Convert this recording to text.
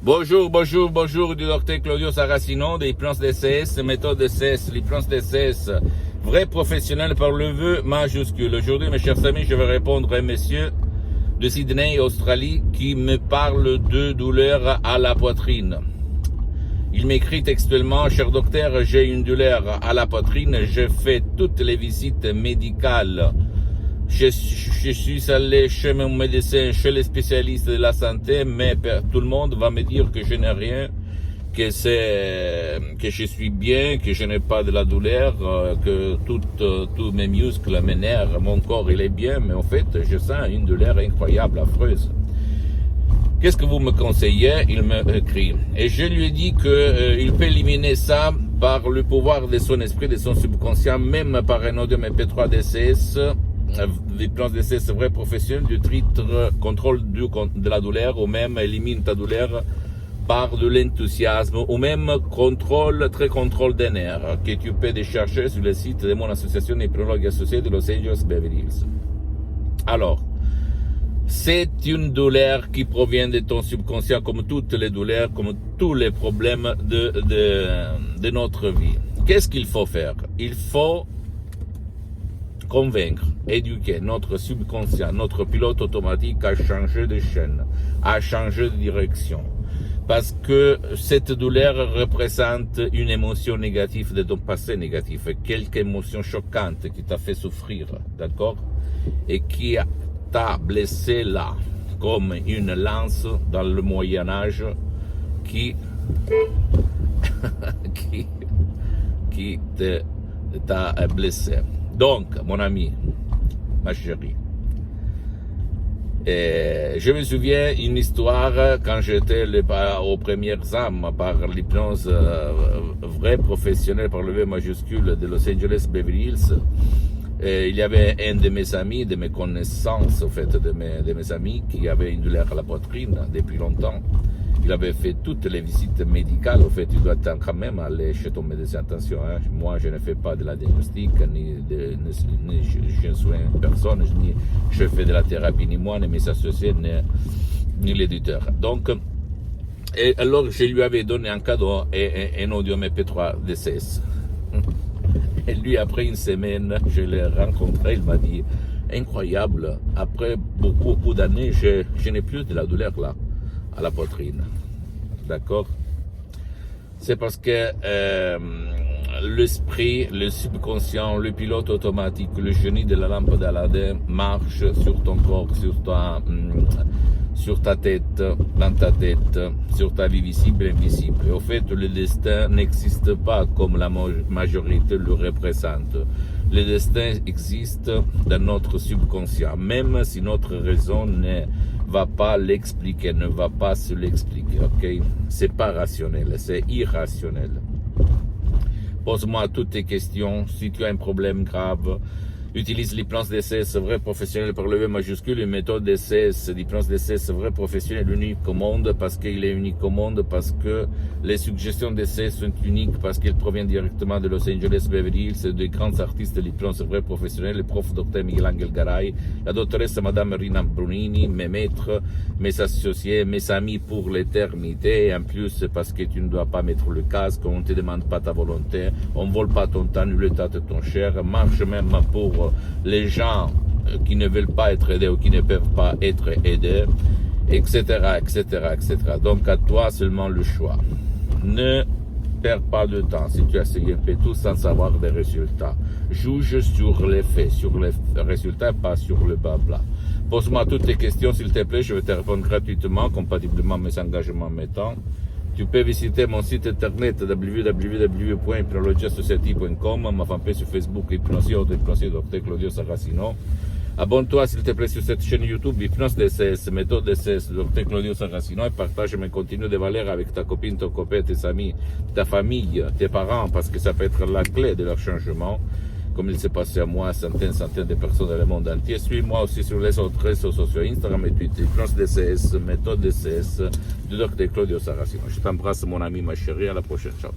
Bonjour du docteur Claudio Saracino de l'hypnose DCS, méthode DCS, l'hypnose DCS, vrai professionnel par le vœu majuscule. Aujourd'hui, mes chers amis, je vais répondre à un monsieur de Sydney, Australie, qui me parle de douleur à la poitrine. Il m'écrit textuellement: cher docteur, j'ai une douleur à la poitrine, je fais toutes les visites médicales. Je suis allé chez mon médecin, chez les spécialistes de la santé, mais tout le monde va me dire que je n'ai rien, que je suis bien, que je n'ai pas de la douleur, que tous mes muscles, mes nerfs, mon corps, il est bien, mais en fait, je sens une douleur incroyable, affreuse. Qu'est-ce que vous me conseillez? Il me écrit. Et je lui ai dit qu'il peut éliminer ça par le pouvoir de son esprit, de son subconscient, même par un audio MP3 DCS, l'hypnose DCS vrai professionnel du titre contrôle de la douleur, ou même élimine ta douleur par de l'enthousiasme, ou même très contrôle des nerfs, que tu peux chercher sur le site de mon association hypnologue associée de Los Angeles Beverly Hills. Alors, c'est une douleur qui provient de ton subconscient, comme toutes les douleurs, comme tous les problèmes de notre vie. Qu'est-ce qu'il faut faire? Il faut convaincre, éduquer notre subconscient, notre pilote automatique à changer de chaîne, à changer de direction. Parce que cette douleur représente une émotion négative de ton passé négatif, quelque émotion choquante qui t'a fait souffrir, d'accord? Et qui t'a blessé là, comme une lance dans le Moyen-Âge qui t'a blessé. Donc, mon ami, ma chérie, je me souviens une histoire quand j'étais aux premières âmes par l'hypnose vrai professionnel par le V majuscule de Los Angeles Beverly Hills. Il y avait un de mes amis, de mes connaissances, en fait, de mes amis, qui avait une douleur à la poitrine depuis longtemps. Il avait fait toutes les visites médicales. En fait, tu dois quand même aller chez ton médecin. Attention, hein. Moi, je ne fais pas de la diagnostic, ni je ne soigne personne, ni je fais de la thérapie, ni moi, ni mes associés, ni l'éditeur. Donc, et alors, je lui avais donné un cadeau et un audio MP3 DCS. Et lui, après une semaine, je l'ai rencontré, il m'a dit, incroyable, après beaucoup d'années, je n'ai plus de la douleur là, à la poitrine. D'accord? C'est parce que l'esprit, le subconscient, le pilote automatique, le génie de la lampe d'Aladin marche sur ton corps, sur ta tête, dans ta tête, sur ta vie visible et invisible. Et au fait, le destin n'existe pas comme la majorité le représente. Le destin existe dans notre subconscient, même si notre raison ne va pas l'expliquer, ne va pas se l'expliquer, ok? C'est pas rationnel, c'est irrationnel. Pose-moi toutes tes questions. Si tu as un problème grave, utilise l'hypnose DCS vrai professionnel par le V majuscule, une méthode DCS, l'hypnose DCS vrai professionnel unique au monde, parce qu'il est unique au monde, parce que les suggestions DCS sont uniques, parce qu'elles proviennent directement de Los Angeles Beverly Hills, des grands artistes de l'hypnose vrai professionnel, le prof Dr Miguel Angel Garay, la doctoresse Madame Rina Brunini, mes maîtres, mes associés, mes amis pour l'éternité, et en plus parce que tu ne dois pas mettre le casque, on ne te demande pas ta volonté, on ne vole pas ton temps, ni le temps de ton cher, marche même pour les gens qui ne veulent pas être aidés ou qui ne peuvent pas être aidés, etc., etc., etc. Donc à toi seulement le choix. Ne perds pas de temps si tu as essayé un peu tout sans savoir des résultats. Juge sur les faits, sur les résultats, pas sur le blabla. Pose-moi toutes les questions s'il te plaît, je vais te répondre gratuitement, compatiblement à mes engagements mettants. Tu peux visiter mon site internet www.hypnologiassociative.com, ma fanpage sur Facebook, Hypnosie Dr Claudio Saracino. Abonne-toi s'il te plaît sur cette chaîne YouTube, Hypnose DCS, méthode DCS, Dr Claudio Saracino, et partage mes contenus de valeur avec ta copine, ton copain, tes amis, ta famille, tes parents, parce que ça peut être la clé de leur changement. Comme il s'est passé à moi, centaines de personnes dans le monde entier. Suis-moi aussi sur les autres réseaux sociaux, Instagram et Twitter, Hypnose DCS, méthode DCS, du Dr Claudio Saracino. Je t'embrasse mon ami, ma chérie, à la prochaine, ciao.